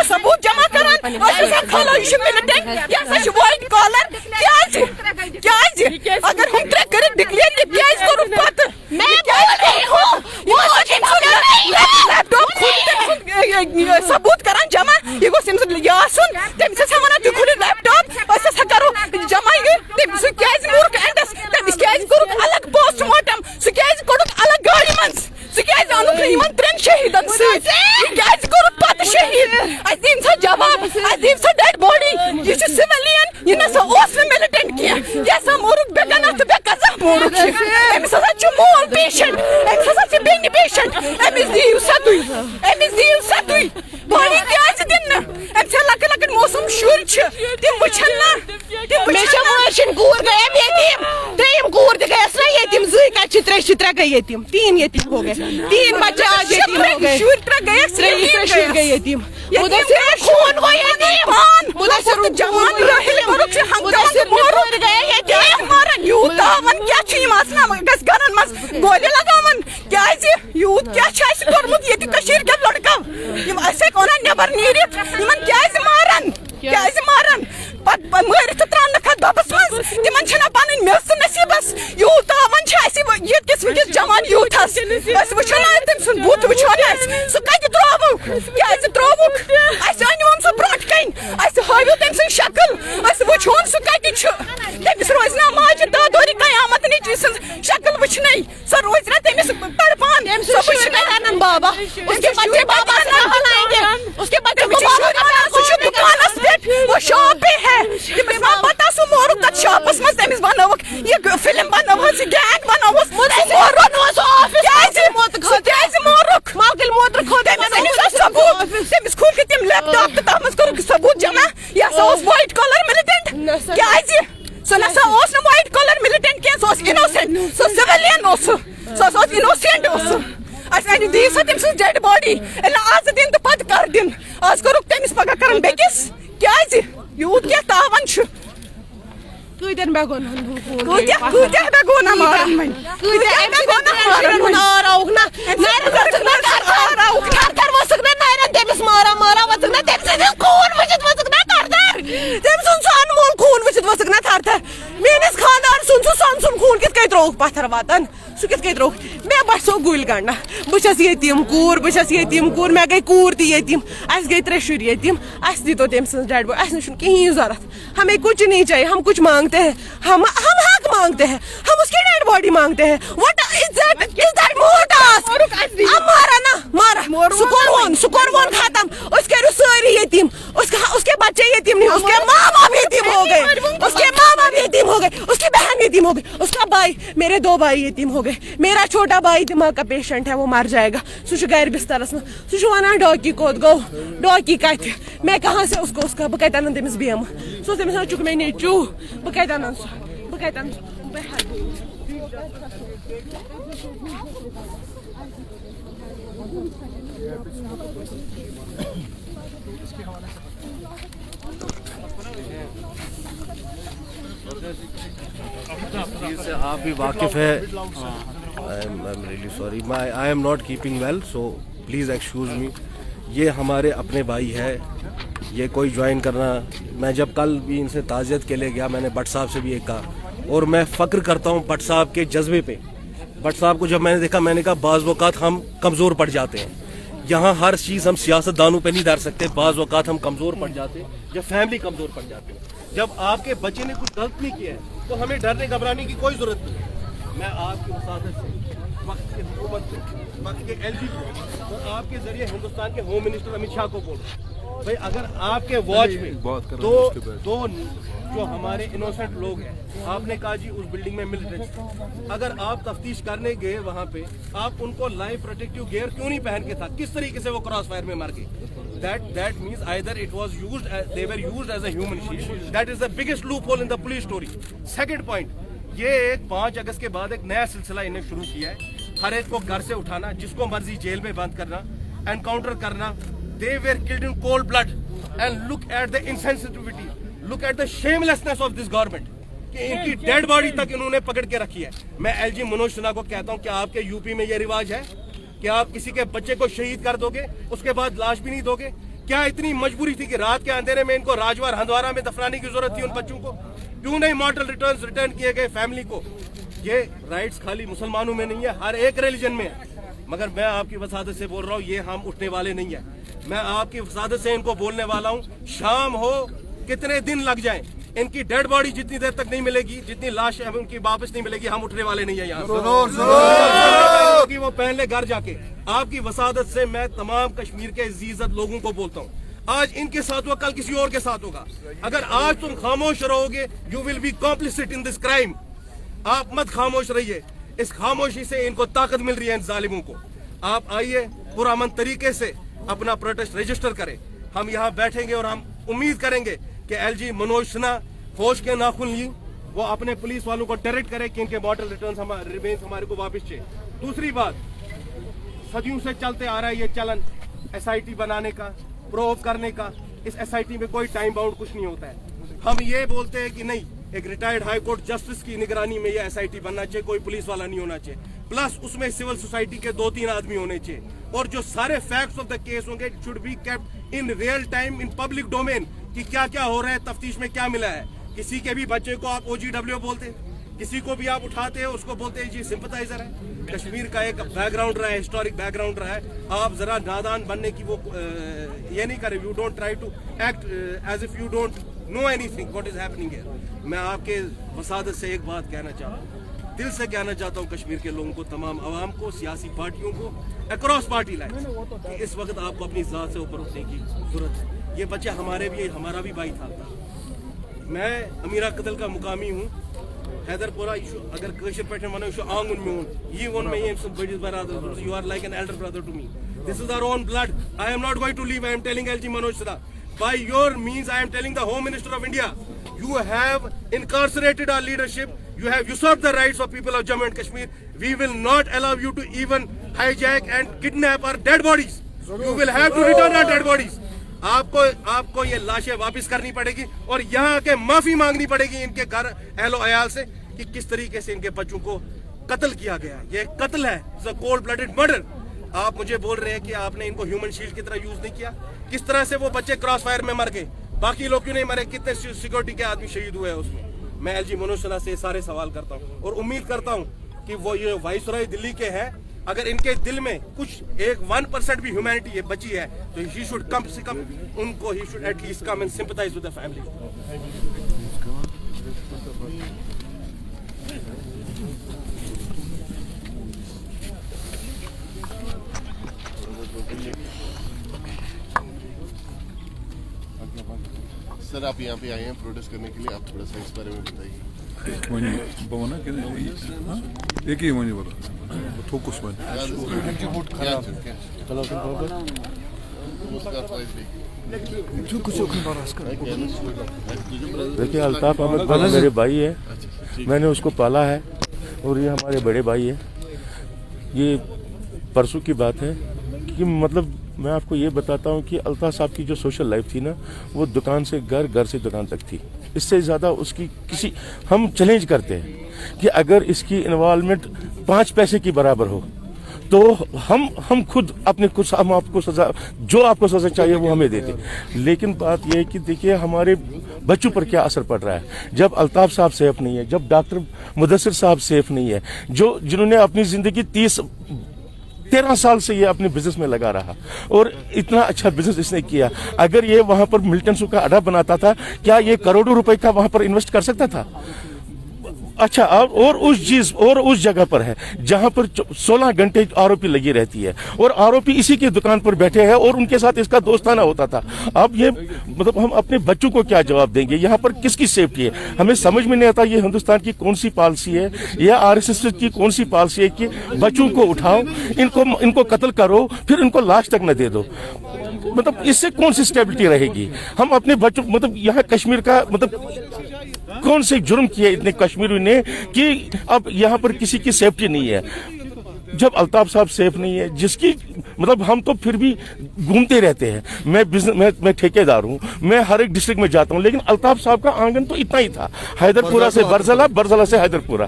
ثبوت جمع کران وائٹ کالر اگر ہم ترے کر ڈکلیئر پتہ ثبوت کران جمع یہ گوس تمس تمس ونان تھی کھولو لیپ ٹاپ کرو جمع تمس مورک اینڈس تمس کورک الگ پوسٹ مارٹم سہ کوڑک الگ گاڑی من سہ انک ترین شہیدن سیز کورک پتہ شہید دین سا جواب دین سا ڈیڈ باڈی یہ سویلین یہ نسا ملٹنٹ کی سا مورک بے گناہ تو بے قذف مورک امس مول پیشنٹ امس بین پیشنٹ امس دیو ستوی باڈی کیاز دن امس لکٹ لکٹ موسم شر تم وچھن نا ماشن کور گیا یتیم تریم کور تہ گیس نا یتیم زی کت ترے گئی یتیم 3 یتیم ہو گئے 3 بچے آج یتیم ہو گئے شر ترے گئے شر گئے یتیم مدثر خون گو یتیم مدثر جوان رہل مورک سے ہم مدثر گئے یتیم مارن یوت آون کیا چھ آسنا گس گرن مز گولہِ لگاون کیازِ یوت کیا چھ اس کورمت یت کشیر کے لڑکو یم اسے کونا نیبر نیرت یمن کیازِ مارن پت مارت تران کھت دبس مز تمن چھنا پنن میس نصیبس یوت آون چھ اس یہ قسم کس جوان یوتھس اس وچھن تم سن بوت وچھن اس سو کت ترووک کیازِ ترووک اس انیون سو برونٹ کین اس ہاویو تم سن شکل اس وچھون سو کت چھ تمس روزنا ماج دادوری قیامت نچ سن شکل وچھنے سو روزنا تمس پڑپان سو وچھنے بابا اس کے بچے بابا سے بنائیں گے اس کے بچے کو بابا دکانس پہ وہ شاپ پہ ہے تمس ما پتہ سو مورک تت شاپس مز تمس بنوک یہ فلم بنوس گینگ بنوس مورک ماکل موتر کھو ثبوت تمس کھول کے تم لیپ ٹاپ تو تمس کور ثبوت جمع یہ سا وائٹ کالر ملٹنٹ کیازِ سو نسا وائٹ کالر ملٹنٹ کی سو انوسنٹ سو سویلین سو انوسنٹ دی سا تم سن ڈیڈ باڈی آز دن تو پتہ کر دن آز کورک تمس پگہ کرن بیکس کیازِ یوت کیا تاون چھ کتن بے گنہن کتیا بے گناہ مارن من آراؤک نا تھر وسک نا نارن تمس مارا وسک نا تم سن خون وچھت وسک نا تھر تم سن سو انمول خون وچھت وسک نا تھر میانس خاندار سن سن خون کت کئی تروک پتھر واتن سہ کت کئی تروک مے بسو گل گنڈا بس یتیم کور مے گئی کور تہ یتیم اس گئی 3 شر یتیم اس دیتو تم سن ڈیڈ باڈی اس نش کہیں ضرورت ہمیں کچھ نہیں چاہیے ہم کچھ مانگتے ہیں ہم حق مانگتے ہیں ہم اس کی ڈیڈ باڈی مانگتے ہیں what is that more task مارا نا مارا سکور ون ختم اس کے ساری یتیم اس کے بچے یتیم نہیں اس کے ماں باپ یتیم ہو گئے اس کے بہن یتیم ہو گئی اس کا بھائی میرے 2 بھائی یتیم ہو گئے میرا چھوٹا بھائی دماغ کا پیشنٹ ہے وہ مر جائے گا سہ گھر بسترس میں سہ ونان ڈاکی کوت گو ڈاکی کت میں کہاں سے اس کا بہ کتہ ان تمس بیمہ سو تمس چک میں نیچو بہ کتہ ان سہ بہ کتہ ان سے آپ بھی واقف ہے. I'm really sorry. I am not keeping well, so please excuse me. یہ ہمارے اپنے بھائی ہے, یہ کوئی جوائن کرنا. میں جب کل بھی ان سے تعزیت کے لیے گیا میں نے بٹ صاحب سے بھی یہ کہا, اور میں فخر کرتا ہوں بٹ صاحب کے جذبے پہ. بٹ صاحب کو جب میں نے دیکھا میں نے کہا بعض اوقات ہم کمزور پڑ جاتے ہیں, یہاں ہر چیز ہم سیاست دانوں پہ نہیں ڈال سکتے. بعض اوقات ہم کمزور پڑ جاتے ہیں جب فیملی کمزور پڑ جاتی ہے. جب آپ کے بچے نے کچھ غلط نہیں کیا ہے تو ہمیں ڈرنے گھبرانے کی کوئی ضرورت نہیں ہے. میں آپ کی وساطت سے वक्त के हुकूमत को, वक्त के एलजी को और आपके जरिए हिंदुस्तान के होम मिनिस्टर अमित शाह को बोल रहा हूं, भाई अगर आपके वॉच में दो जो हमारे इनोसेंट लोग हैं, आपने कहा जी उस बिल्डिंग में मिलिटेंट, अगर आप तफ्तीश करने गए वहां पे, आप उनको लाइव प्रोटेक्टिव गियर क्यों नहीं पहन के था? किस तरीके से वो क्रॉस फायर में मर गए? That means either it was used, they were used as a human shield. That is the biggest loophole in the police story. Second point, ये एक 5 अगस्त के बाद एक नया सिलसिला इन्हें शुरू किया है, हर एक को घर से उठाना, जिसको मर्जी जेल में बंद करना, एनकाउंटर करना. They were killed in cold blood. And look at the insensitivity, look at the shamelessness of this government. कि इनकी डेड बॉडी तक इन्होंने पकड़ के रखी है. मैं एलजी मनोज सिन्हा को कहता हूँ कि आपके यूपी में ये रिवाज है कि आप किसी के बच्चे को शहीद कर दोगे, उसके बाद लाश भी नहीं दोगे? क्या इतनी मजबूरी थी कि रात के अंधेरे में इनको राजवार हंदवारा में दफनाने की जरूरत थी उन बच्चों को? क्यों नहीं मॉडल रिटर्न किए गए फैमिली को? ये राइट्स खाली मुसलमानों में नहीं है, हर एक रिलीजन में है. मगर मैं आपकी वसादत से बोल रहा हूँ, ये हम उठने वाले नहीं है. मैं आपकी वसादत से इनको बोलने वाला हूँ, शाम हो कितने दिन लग जाए, इनकी डेड बॉडी जितनी देर तक नहीं मिलेगी, जितनी लाश है उनकी वापस नहीं मिलेगी, हम उठने वाले नहीं है यहाँ से. वो पहले घर जाके आपकी वसादत से मैं तमाम कश्मीर के इज्जत लोगों को बोलता हूँ, आज इनके साथ हुआ कल किसी और के साथ होगा. अगर आज तुम खामोश रहोगे, you will be complicit in this crime. आप मत खामोश रहिए, इस खामोशी से इनको ताकत मिल रही है इन जालिमों को. आप आइए, पुरअमन तरीके से अपना प्रोटेस्ट रजिस्टर करें. हम यहाँ बैठेंगे और हम उम्मीद करेंगे कि एलजी मनोज सिन्हा होश के नाखून ली, वो अपने पुलिस वालों को डायरेक्ट करे कि इनके मॉडल रिमेन्स हमारे को वापस चाहिए. दूसरी बात, सदियों से चलते आ रहा है ये चलन एसआईटी बनाने का, प्रोब करने का. इस एसआईटी में कोई टाइम बाउंड कुछ नहीं होता है. हम ये बोलते हैं कि नहीं, एक रिटायर्ड हाई कोर्ट जस्टिस की निगरानी में ये एसआईटी बनना चाहिए, कोई पुलिस वाला नहीं होना चाहिए. प्लस उसमें सिविल सोसाइटी के 2-3 आदमी होने चाहिए, और जो सारे फैक्ट्स ऑफ द केस होंगे should be kept in real time in public domain कि क्या क्या हो रहा है, तफ्तीश में क्या मिला है. किसी के भी बच्चे को आप OGW बोलते हैं, किसी को भी आप उठाते हैं उसको बोलते हैं जी सिंपथाइजर है. कश्मीर का एक बैकग्राउंड रहा है, हिस्टोरिक बैकग्राउंड रहा है. आप जरा नादान बनने की वो ये नहीं करें. You don't try to act as if you don't know anything what is happening here. मैं आपके वसादत से एक बात कहना चाहता हूँ, दिल से कहना चाहता हूँ कश्मीर के लोगों को, तमाम अवाम को, सियासी पार्टियों को, अक्रॉस पार्टी लाइन, कि इस वक्त आपको अपनी जात से ऊपर उठने की जरूरत है. ये बच्चे हमारे भी, हमारा भी भाई था. मैं अमीरा कदल का मुकामी हूँ, हैदरपुरा. अगर कशर पे वन आंगन में ये वन में बड़िस बरादर, you are like an elder brother to me. This is our own blood. I am not going to leave. I am telling LG Manoj Sinha, by your means I am telling the Home Minister of India, you have incarcerated our leadership, you have usurped the rights of people of Jammu and Kashmir. We will not allow you to even hijack and kidnap our dead bodies. You will have to return our dead bodies. आपको ये लाशें वापस करनी पड़ेगी और यहाँ के माफी मांगनी पड़ेगी इनके घर अहलो अयाल से कि किस तरीके से इनके बच्चों को कत्ल किया गया. ये कत्ल है, it's a cold blooded murder. आप मुझे बोल रहे हैं कि आपने इनको ह्यूमन शील्ड की तरह यूज नहीं किया. किस तरह से वो बच्चे क्रॉस फायर में मर गए, बाकी लोग क्यों नहीं मरे? कितने सिक्योरिटी के आदमी शहीद हुए हैं उसमें? मैं एलजी मनोज सिन्हा से सारे सवाल करता हूँ और उम्मीद करता हूँ कि वो ये वाइसरॉय दिल्ली के हैं, अगर इनके दिल में कुछ 1% भी ह्यूमैनिटी ये बची है तो ही शुड कम से कम उनको ही should at least come and sympathise with the family. Sir आप यहाँ पे आए हैं प्रोटेस्ट करने के लिए, आप थोड़ा सा इस बारे में बताइए. एक ही महीने बोला थोकुस में देखिए अल्ताफ अहमद मेरे भाई है, मैंने उसको पाला है और ये हमारे बड़े भाई है. ये परसों की बात है कि मतलब मैं आपको ये बताता हूँ कि अल्ताफ साहब की जो सोशल लाइफ थी ना, वो दुकान से घर, घर से दुकान तक थी. इससे ज़्यादा उसकी किसी, हम चैलेंज करते हैं कि अगर इसकी इन्वॉल्वमेंट 5 पैसे की बराबर हो तो हम खुद अपने कुछ, हम आपको सजा, जो आपको सजा चाहिए वो हमें देते. लेकिन बात यह है कि देखिए हमारे बच्चों पर क्या असर पड़ रहा है जब अल्ताफ साहब सेफ नहीं है, जब डॉक्टर मुदस्सिर साहब सेफ नहीं है, जिन्होंने अपनी जिंदगी 13 साल से ये अपने बिजनेस में लगा रहा और इतना अच्छा बिजनेस इसने किया. अगर ये वहां पर मिलिटेंट्स का अड्डा बनाता था, क्या ये करोड़ों रुपए का वहां पर इन्वेस्ट कर सकता था? अच्छा और उस जगह पर है जहां पर 16 घंटे आरोपी लगी रहती है और आरोपी इसी की दुकान पर बैठे हैं और उनके साथ इसका दोस्ताना होता था। अब ये मतलब हम अपने बच्चों को क्या जवाब देंगे? यहाँ पर किसकी सेफ्टी है? हमें समझ में नहीं आता ये हिंदुस्तान की कौन सी पॉलिसी है या आरएसएस की कौन सी पॉलिसी है कि बच्चों को उठाओ, इनको कत्ल करो, फिर इनको लाश तक न दे दो। मतलब इससे कौन सी स्टेबिलिटी रहेगी? हम अपने बच्चों मतलब यहाँ कश्मीर का मतलब कौन से जुर्म किए इतने कश्मीरियों ने कि अब यहाँ पर किसी की सेफ्टी नहीं है। जब अल्ताफ साहब सेफ नहीं है, जिसकी मतलब हम तो फिर भी घूमते रहते हैं। मैं ठेकेदार हूँ, मैं हर एक डिस्ट्रिक्ट में जाता हूँ, लेकिन अल्ताफ साहब का आंगन तो इतना ही था, हैदरपुरा से बरजला, बरजला से हैदरपुरा।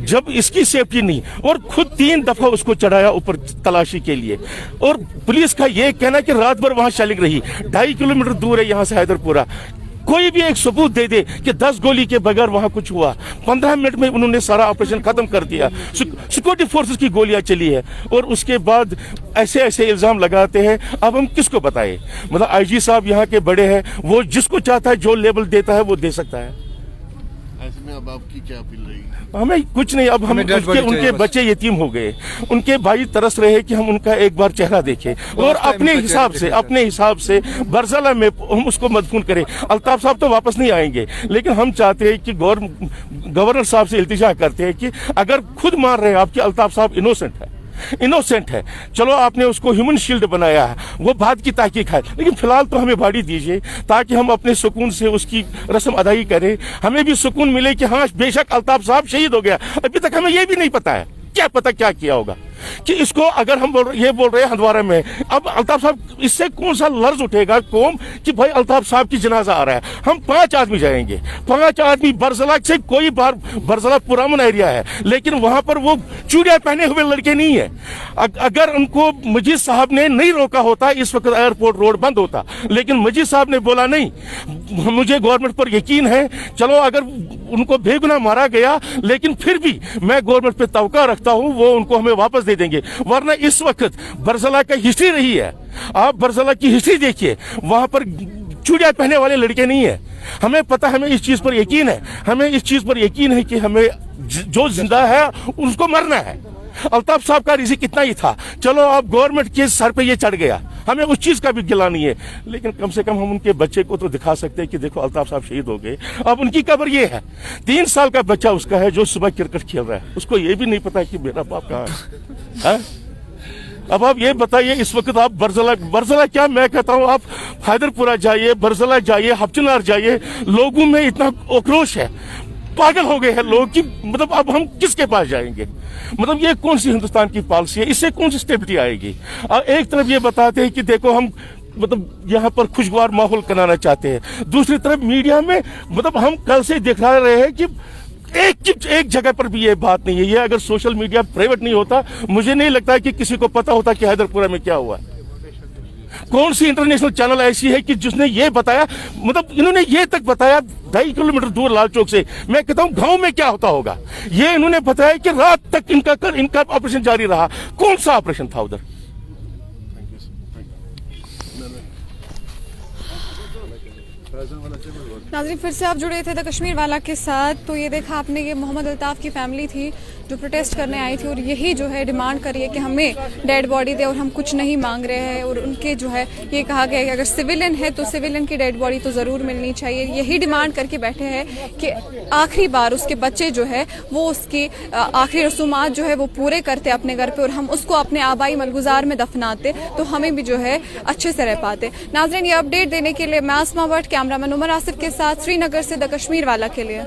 जब इसकी सेफ्टी नहीं, और खुद 3 दफा उसको चढ़ाया ऊपर तलाशी के लिए, और पुलिस का ये कहना कि रात भर वहां चलिंग रही। 2.5 किलोमीटर दूर है यहाँ से हैदरपुरा। कोई भी एक सबूत दे दे कि 10 गोली के बगैर वहां कुछ हुआ। 15 मिनट में उन्होंने सारा ऑपरेशन खत्म कर दिया। सिक्योरिटी फोर्सेस की गोलियां चली है और उसके बाद ऐसे ऐसे इल्जाम लगाते हैं। अब हम किसको बताएं? मतलब आईजी साहब यहाँ के बड़े हैं, वो जिसको चाहता है जो लेबल देता है वो दे सकता है। ऐसे में अब आपकी क्या अपील रहेगी? हमें कुछ नहीं, अब हम उनके बच्चे यतीम हो गए, उनके भाई तरस रहे कि हम उनका एक बार चेहरा देखें और अपने हिसाब से बरजला में हम उसको मदफून करें। अल्ताफ साहब तो वापस नहीं आएंगे, लेकिन हम चाहते हैं कि गवर्नर साहब से इल्तिजा करते हैं कि अगर खुद मान रहे हैं आप कि अल्ताफ साहब इनोसेंट है, चलो आपने उसको ह्यूमन शील्ड बनाया है, वो बात की तहकीक है, लेकिन फिलहाल तो हमें बाड़ी दीजिए ताकि हम अपने सुकून से उसकी रस्म अदाई करें। हमें भी सुकून मिले कि हाँ बेशक अल्ताफ साहब शहीद हो गया, अभी तक हमें ये भी नहीं पता है, क्या पता क्या किया होगा। कि इसको अगर हम बोल रहे हैं हंदवारा में, अब अल्ताफ साहब इससे कौन सा लफ्ज उठेगा कौम कि भाई अल्ताफ साहब की जनाजा आ रहा है। हम 5 आदमी जाएंगे, 5 आदमी बरजला से, कोई बार बरजला पुरामन एरिया है, लेकिन वहां पर वो चूड़ियां पहने हुए लड़के नहीं है। अगर उनको मजीद साहब ने नहीं रोका होता, इस वक्त एयरपोर्ट रोड बंद होता, लेकिन मजीद साहब ने बोला नहीं, मुझे गवर्नमेंट पर यकीन है, चलो अगर उनको बेगुनाह मारा गया, लेकिन फिर भी मैं गवर्नमेंट पे तवक्का रखता हूं वो उनको हमें वापस दे देंगे। वरना इस वक्त बरजला का हिस्ट्री रही है, आप बरजला की हिस्ट्री देखिए, वहां पर चूड़ियां पहने वाले लड़के नहीं है। हमें पता, हमें इस चीज पर यकीन है, कि हमें जो जिंदा है उसको मरना है। अल्ताफ साहब का रिज़्क इतना ही था, चलो अब गवर्नमेंट के सर पे ये चढ़ गया, हमें उस चीज का भी गिला नहीं है, लेकिन कम से कम हम उनके बच्चे को तो दिखा सकते हैं कि देखो अल्ताफ साहब शहीद हो गए। अब उनकी कब्र ये है, 3 साल का बच्चा उसका है जो सुबह क्रिकेट खेल रहा है, उसको ये भी नहीं पता कि मेरा बाप कहाँ है। अब आप ये बताइए, इस वक्त आप बरजला क्या, मैं कहता हूँ आप हैदरपुरा जाइए, बरजला जाइए, हपचनार जाइए, लोगों में इतना आक्रोश है, पागल हो गए हैं लोग कि मतलब अब हम किसके पास जाएंगे? मतलब ये कौन सी हिंदुस्तान की पॉलिसी है? इससे कौन सी स्टेबिलिटी आएगी? एक तरफ ये बताते हैं कि देखो हम मतलब यहाँ पर खुशगवार माहौल बनाना चाहते हैं, दूसरी तरफ मीडिया में मतलब हम कल से दिखा रहे हैं कि एक जगह पर भी ये बात नहीं है। ये अगर सोशल मीडिया प्राइवेट नहीं होता, मुझे नहीं लगता कि किसी को पता होता कि हैदरपुरा में क्या हुआ। कौन सी इंटरनेशनल चैनल ऐसी है कि जिसने ये बताया, मतलब इन्होंने ये तक बताया 2.5 किलोमीटर दूर लाल चौक से, मैं कहता हूँ गांव में क्या होता होगा। ये इन्होंने बताया कि रात तक इनका ऑपरेशन जारी रहा। कौन सा ऑपरेशन था उधर? नाज़रीन, फिर से आप जुड़े थे द कश्मीर वाला के साथ। तो ये देखा आपने, ये मोहम्मद अल्ताफ की फैमिली थी जो प्रोटेस्ट करने आई थी और यही जो है डिमांड करी है कि हमें डेड बॉडी दे और हम कुछ नहीं मांग रहे हैं। और उनके जो है ये कहा गया है कि अगर सिविलियन है तो सिविलियन की डेड बॉडी तो ज़रूर मिलनी चाहिए। यही डिमांड करके बैठे हैं कि आखिरी बार उसके बच्चे जो है वो उसकी आखिरी रसूमात जो है वो पूरे करते अपने घर पर और हम उसको अपने आबाई मलगुजार में दफनाते तो हमें भी जो है अच्छे से रह पाते। नाज़रीन, ये अपडेट देने के लिए मैं आसमा भट्ट, कैमरामैन उमर आसिफ के साथ श्रीनगर से द कश्मीर वाला के लिए।